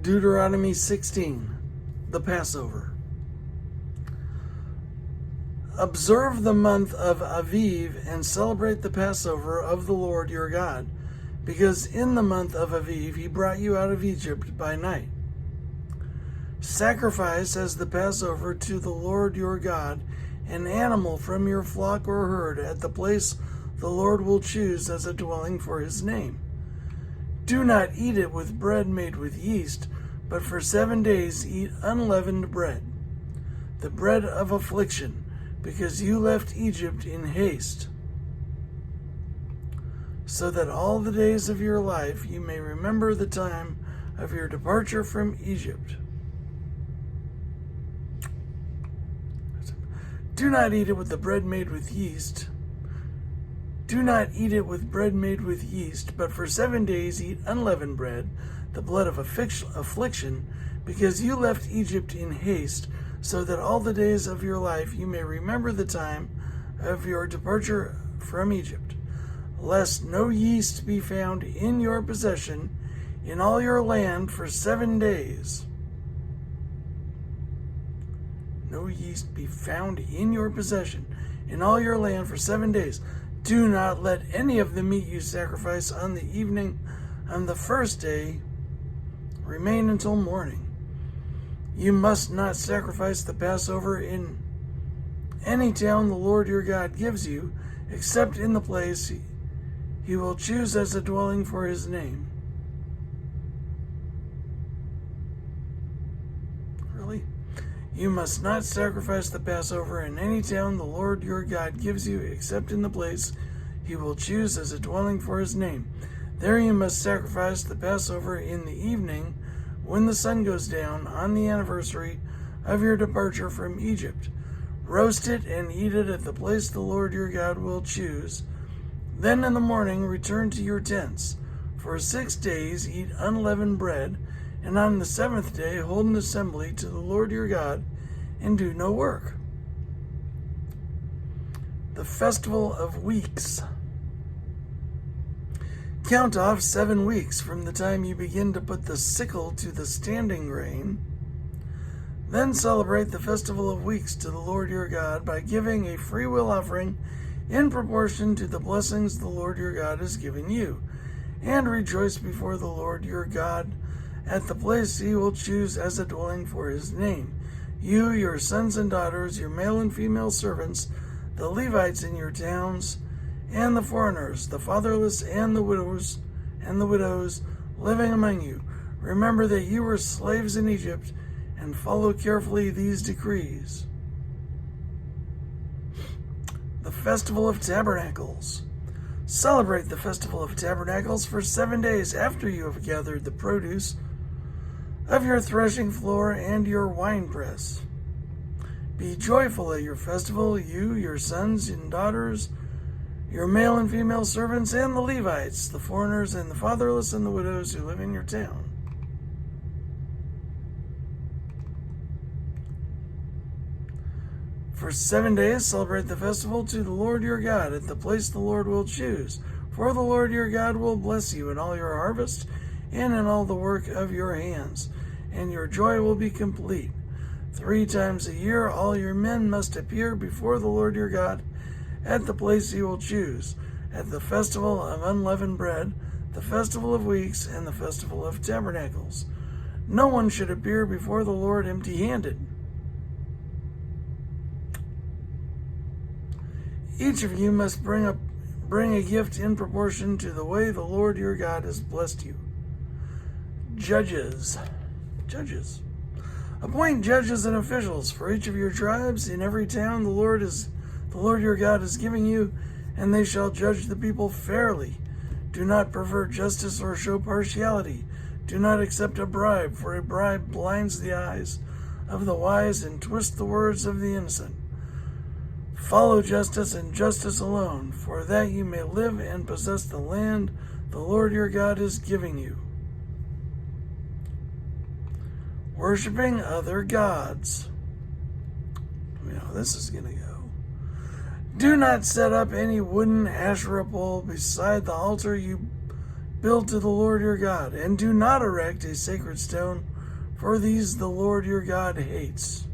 Deuteronomy 16, the Passover. Observe the month of Aviv and celebrate the Passover of the Lord your God, because in the month of Aviv he brought you out of Egypt by night. Sacrifice as the Passover to the Lord your God an animal from your flock or herd at the place the Lord will choose as a dwelling for his name. Do not eat it with bread made with yeast, but for 7 days eat unleavened bread, the bread of affliction, because you left Egypt in haste, so that all the days of your life you may remember the time of your departure from Egypt. Do not eat it with the bread made with yeast. Do not eat it with bread made with yeast, but for 7 days eat unleavened bread, the blood of affliction, because you left Egypt in haste, so that all the days of your life you may remember the time of your departure from Egypt, lest no yeast be found in your possession in all your land for 7 days. No yeast be found in your possession in all your land for 7 days. Do not let any of the meat you sacrifice on the evening on the first day remain until morning. You must not sacrifice the Passover in any town the Lord your God gives you, except in the place he will choose as a dwelling for his name. Really? You must not sacrifice the Passover in any town the Lord your God gives you, except in the place he will choose as a dwelling for his name. There you must sacrifice the Passover in the evening, when the sun goes down on the anniversary of your departure from Egypt. Roast it and eat it at the place the Lord your God will choose. Then in the morning return to your tents. For 6 days eat unleavened bread, and on the 7th day hold an assembly to the Lord your God, and do no work. The Festival of Weeks. Count off 7 weeks from the time you begin to put the sickle to the standing grain. Then celebrate the Festival of Weeks to the Lord your God by giving a freewill offering in proportion to the blessings the Lord your God is giving you, and rejoice before the Lord your God at the place he will choose as a dwelling for his name. You, your sons and daughters, your male and female servants, the Levites in your towns, and the foreigners, the fatherless and the widows living among you. Remember that you were slaves in Egypt, and follow carefully these decrees. The Festival of Tabernacles. Celebrate the Festival of Tabernacles for 7 days after you have gathered the produce of your threshing floor and your winepress. Be joyful at your festival, you, your sons and daughters, your male and female servants, and the Levites, the foreigners and the fatherless and the widows who live in your town. For 7 days celebrate the festival to the Lord your God at the place the Lord will choose. For the Lord your God will bless you in all your harvest and in all the work of your hands, and your joy will be complete. 3 times a year all your men must appear before the Lord your God at the place he will choose, at the Festival of Unleavened Bread, the Festival of Weeks, and the Festival of Tabernacles. No one should appear before the Lord empty-handed. Each of you must bring a gift in proportion to the way the Lord your God has blessed you. Judges. Appoint judges and officials for each of your tribes in every town the Lord your God is giving you, and they shall judge the people fairly. Do not pervert justice or show partiality. Do not accept a bribe, for a bribe blinds the eyes of the wise and twists the words of the innocent. Follow justice and justice alone, for that you may live and possess the land the Lord your God is giving you. Worshipping other gods. We know how this is going to go. Do not set up any wooden Asherah pole beside the altar you build to the Lord your God, and do not erect a sacred stone, for these the Lord your God hates.